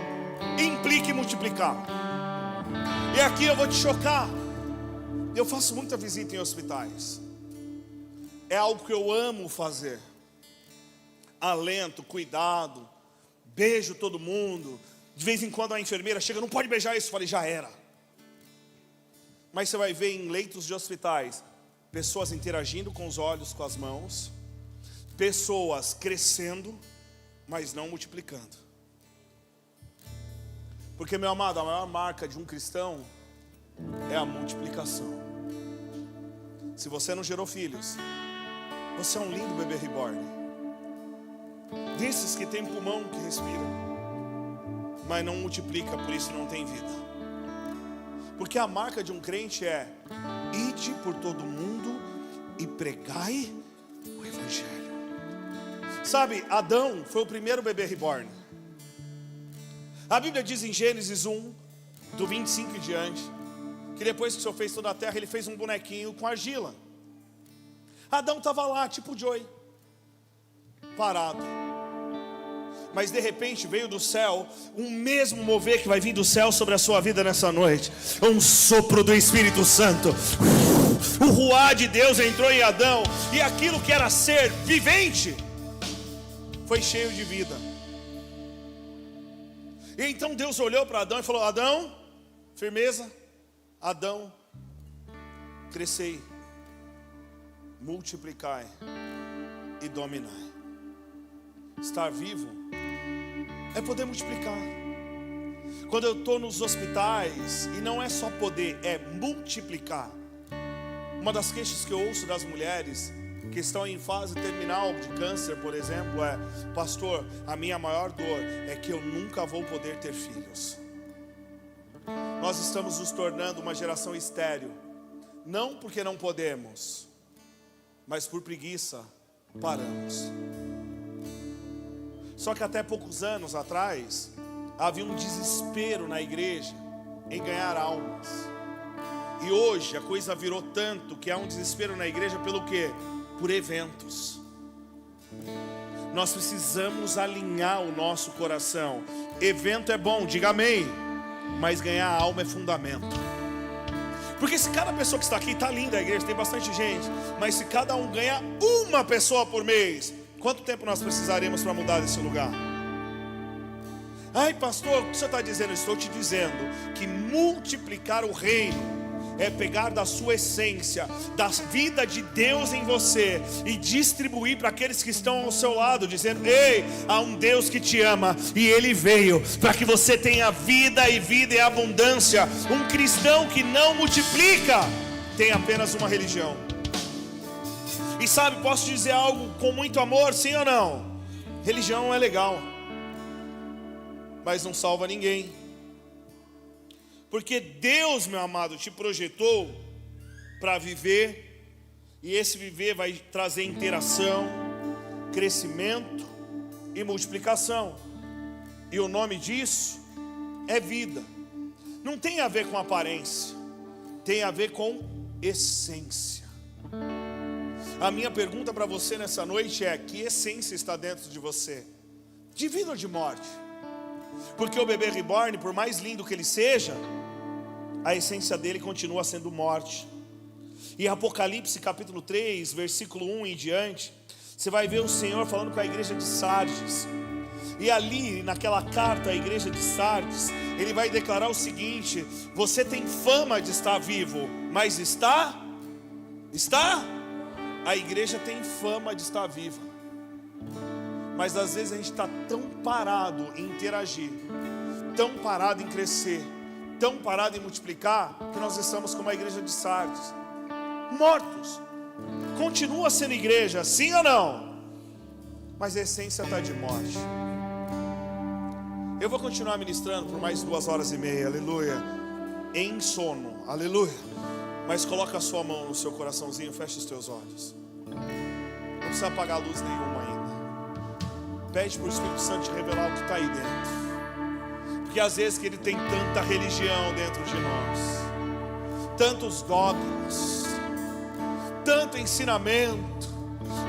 [SPEAKER 1] implica em multiplicar. E aqui eu vou te chocar. Eu faço muita visita em hospitais. É algo que eu amo fazer. Alento, cuidado, beijo todo mundo. De vez em quando a enfermeira chega, não pode beijar isso. Eu falei, já era. Mas você vai ver em leitos de hospitais, pessoas interagindo com os olhos, com as mãos, pessoas crescendo, mas não multiplicando. Porque, meu amado, a maior marca de um cristão é a multiplicação. Se você não gerou filhos, você é um lindo bebê reborn, desses que tem pulmão que respira, mas não multiplica, por isso não tem vida. Porque a marca de um crente é: ide por todo mundo e pregai o evangelho. Sabe, Adão foi o primeiro bebê reborn. A Bíblia diz em Gênesis 1, do 25 em diante, que depois que o Senhor fez toda a terra, Ele fez um bonequinho com argila. Adão estava lá, tipo Joey, parado. Mas de repente veio do céu um mesmo mover que vai vir do céu sobre a sua vida nessa noite. Um sopro do Espírito Santo. O ruá de Deus entrou em Adão, e aquilo que era ser vivente foi cheio de vida. E então Deus olhou para Adão e falou: Adão, firmeza. Adão, crescei, multiplicai e dominai. Estar vivo é poder multiplicar. Quando eu estou nos hospitais, e não é só poder, é multiplicar. Uma das queixas que eu ouço das mulheres que estão em fase terminal de câncer, por exemplo, é: pastor, a minha maior dor é que eu nunca vou poder ter filhos. Nós estamos nos tornando uma geração estéril, não porque não podemos, mas por preguiça paramos. Só que até poucos anos atrás havia um desespero na igreja em ganhar almas. E hoje a coisa virou tanto que há um desespero na igreja pelo quê? Por eventos. Nós precisamos alinhar o nosso coração. Evento é bom, diga amém, mas ganhar a alma é fundamento. Porque se cada pessoa que está aqui, está linda a igreja, tem bastante gente, mas se cada um ganhar uma pessoa por mês, quanto tempo nós precisaremos para mudar desse lugar? Ai pastor, o que você está dizendo? Eu estou te dizendo que multiplicar o reino é pegar da sua essência, da vida de Deus em você, e distribuir para aqueles que estão ao seu lado, dizendo: ei, há um Deus que te ama, e Ele veio para que você tenha vida e vida em abundância. Um cristão que não multiplica tem apenas uma religião. E sabe, posso dizer algo com muito amor, sim ou não? Religião é legal, mas não salva ninguém. Porque Deus, meu amado, te projetou para viver, e esse viver vai trazer interação, crescimento e multiplicação. E o nome disso é vida. Não tem a ver com aparência, tem a ver com essência. A minha pergunta para você nessa noite é: que essência está dentro de você? De vida ou de morte? Porque o bebê reborn, por mais lindo que ele seja, a essência dele continua sendo morte. E Apocalipse capítulo 3, versículo 1 em diante, você vai ver o Senhor falando com a igreja de Sardes. E ali, naquela carta à igreja de Sardes, Ele vai declarar o seguinte: você tem fama de estar vivo, mas está? A igreja tem fama de estar viva, mas às vezes a gente está tão parado em interagir, tão parado em crescer, tão parado em multiplicar, que nós estamos como a igreja de Sardes, mortos. Continua sendo igreja, sim ou não? Mas a essência está de morte. Eu vou continuar ministrando por mais 2h30, aleluia, em sono, aleluia. Mas coloca a sua mão no seu coraçãozinho, fecha os teus olhos. Não precisa apagar a luz nenhuma ainda. Pede para o Espírito Santo te revelar o que está aí dentro. Porque às vezes que ele tem tanta religião dentro de nós, tantos dogmas, tanto ensinamento,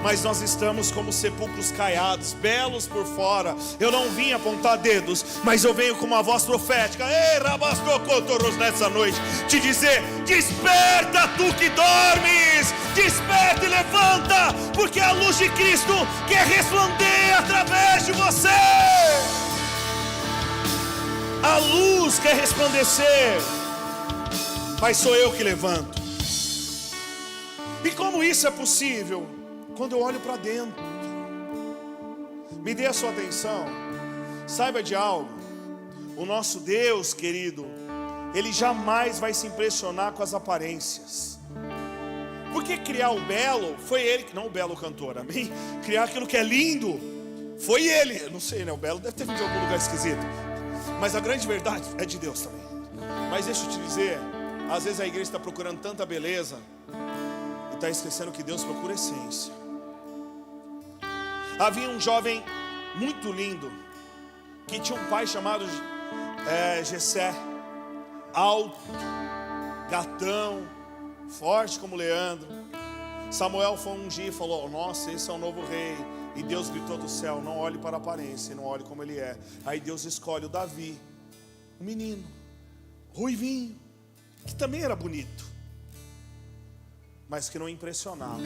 [SPEAKER 1] mas nós estamos como sepulcros caiados, belos por fora. Eu não vim apontar dedos, mas eu venho com uma voz profética, ei, Rabastocotoros, nessa noite, te dizer: desperta tu que dormes, desperta e levanta, porque a luz de Cristo quer resplandecer através de você. A luz quer resplandecer, mas sou eu que levanto. E como isso é possível? Quando eu olho para dentro. Me dê a sua atenção. Saiba de algo: o nosso Deus, querido, Ele jamais vai se impressionar com as aparências. Porque criar o belo foi Ele, não o belo cantor, amém? Criar aquilo que é lindo foi Ele. Eu não sei, né? O belo deve ter vindo de algum lugar esquisito, mas a grande verdade é de Deus também. Mas deixa eu te dizer, às vezes a igreja está procurando tanta beleza e está esquecendo que Deus procura essência. Havia um jovem muito lindo que tinha um pai chamado Jessé, alto, gatão, forte como Leandro. Samuel foi ungir e falou: nossa, esse é o novo rei. E Deus gritou do céu: não olhe para a aparência, não olhe como ele é. Aí Deus escolhe o Davi, um menino ruivinho, que também era bonito, mas que não impressionava.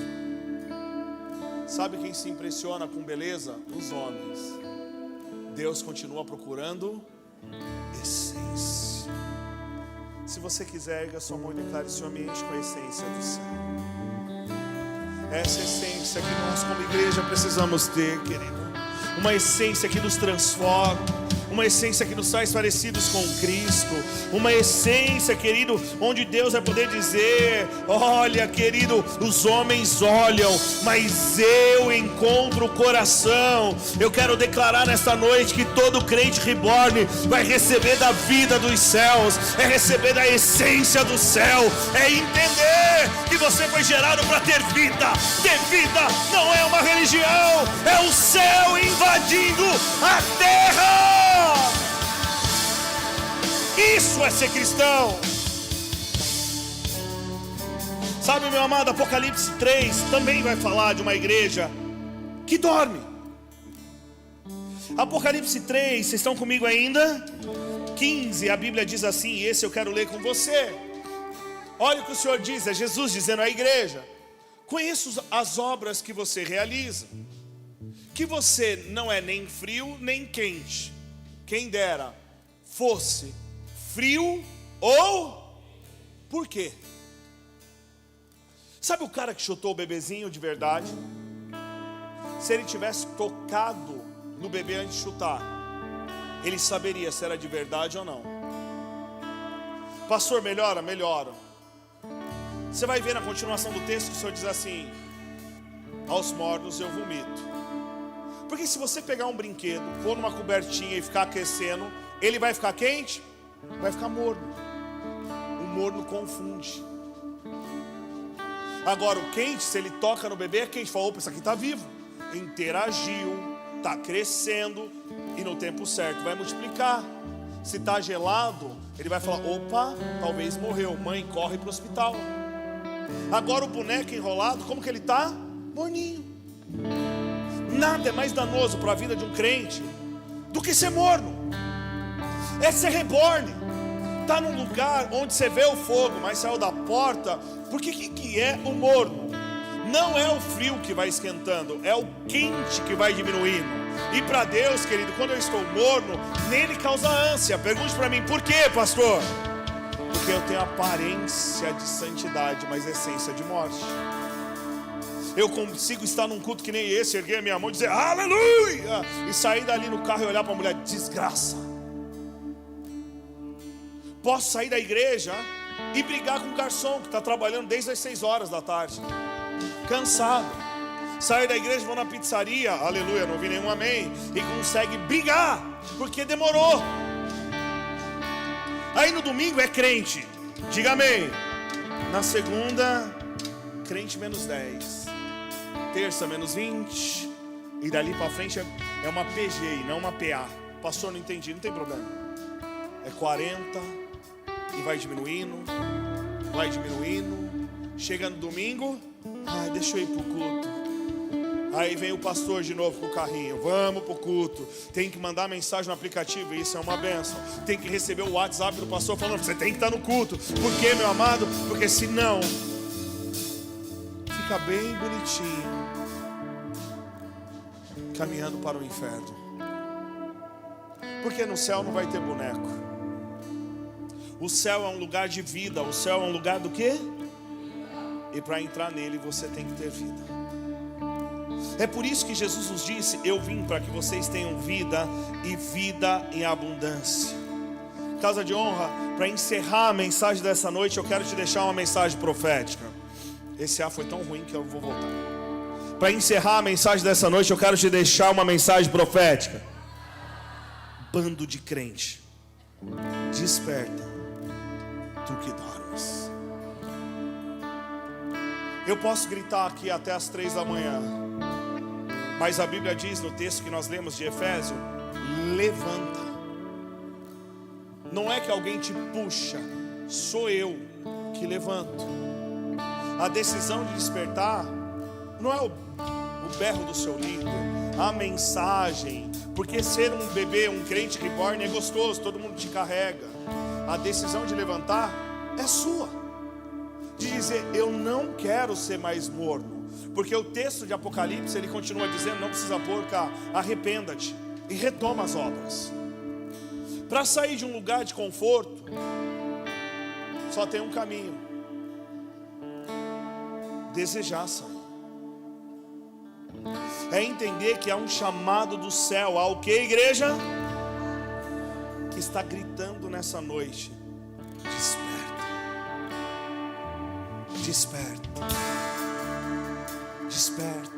[SPEAKER 1] Sabe quem se impressiona com beleza? Os homens. Deus continua procurando essência. Se você quiser, erga sua mão e declare: Senhor, me enche com a essência do céu. Essa essência que nós como igreja precisamos ter, querido. Uma essência que nos transforma, uma essência que nos faz parecidos com Cristo, uma essência, querido, onde Deus vai poder dizer: olha, querido, os homens olham, mas eu encontro o coração. Eu quero declarar nesta noite que todo crente reborn vai receber da vida dos céus, é receber da essência do céu, é entender que você foi gerado para ter vida. Ter vida não é uma religião, é o céu invadindo a terra. Isso é ser cristão. Sabe, meu amado, Apocalipse 3 também vai falar de uma igreja que dorme. Apocalipse 3, vocês estão comigo ainda? 15, a Bíblia diz assim, e esse eu quero ler com você. Olha o que o Senhor diz, é Jesus dizendo à igreja: conheço as obras que você realiza, que você não é nem frio nem quente. Quem dera fosse frio ou... Por quê? Sabe o cara que chutou o bebezinho de verdade? Se ele tivesse tocado no bebê antes de chutar, ele saberia se era de verdade ou não. Pastor, melhora? Melhora. Você vai ver na continuação do texto que o Senhor diz assim: aos mornos eu vomito. Porque se você pegar um brinquedo, pôr numa cobertinha e ficar aquecendo, ele vai ficar quente? Vai ficar morno. O morno confunde. Agora o quente, se ele toca no bebê, é quente. Fala: opa, isso aqui está vivo. Interagiu, está crescendo, e no tempo certo vai multiplicar. Se está gelado, ele vai falar: opa, talvez morreu. Mãe, corre para o hospital. Agora o boneco enrolado, como que ele está? Morninho. Nada é mais danoso para a vida de um crente do que ser morno. É ser reborn. Está num lugar onde você vê o fogo, mas saiu da porta. Porque que é o morno? Não é o frio que vai esquentando, é o quente que vai diminuindo. E para Deus, querido, quando eu estou morno, nele causa ânsia. Pergunte para mim: por quê, pastor? Porque eu tenho aparência de santidade, mas essência de morte. Eu consigo estar num culto que nem esse, erguer a minha mão e dizer aleluia, e sair dali no carro e olhar para a mulher: desgraça. Posso sair da igreja e brigar com o garçom que está trabalhando desde as 6 horas da tarde, cansado. Sair da igreja, vou na pizzaria, aleluia, não vi nenhum amém, e consegue brigar, porque demorou. Aí no domingo é crente, diga amém. Na segunda, crente menos 10. Terça menos 20. E dali para frente é uma PG e não uma PA. Pastor, não entendi, não tem problema. É 40 e vai diminuindo. Vai diminuindo. Chega no domingo, deixa eu ir pro culto. Aí vem o pastor de novo com o carrinho. Vamos pro culto. Tem que mandar mensagem no aplicativo. Isso é uma benção. Tem que receber o WhatsApp do pastor falando: você tem que estar no culto. Por quê, meu amado? Porque senão fica bem bonitinho, caminhando para o inferno. Porque no céu não vai ter boneco. O céu é um lugar de vida. O céu é um lugar do quê? E para entrar nele você tem que ter vida. É por isso que Jesus nos disse: eu vim para que vocês tenham vida e vida em abundância. Casa de honra, para encerrar a mensagem dessa noite, eu quero te deixar uma mensagem profética. Esse ar foi tão ruim que eu vou voltar. Para encerrar a mensagem dessa noite, eu quero te deixar uma mensagem profética. Bando de crente, desperta, tu que dormes. Eu posso gritar aqui até as 3 da manhã, mas a Bíblia diz no texto que nós lemos de Efésios: levanta. Não é que alguém te puxa, sou eu que levanto. A decisão de despertar não é o berro do seu líder, a mensagem, porque ser um bebê, um crente reborn é gostoso, todo mundo te carrega. A decisão de levantar é sua, de dizer: eu não quero ser mais morno. Porque o texto de Apocalipse, ele continua dizendo: não precisa pôr cá, arrependa-te e retoma as obras. Para sair de um lugar de conforto, só tem um caminho: desejar sair. É entender que há um chamado do céu. Há o que, igreja? Que está gritando nessa noite: desperta, desperta, desperta.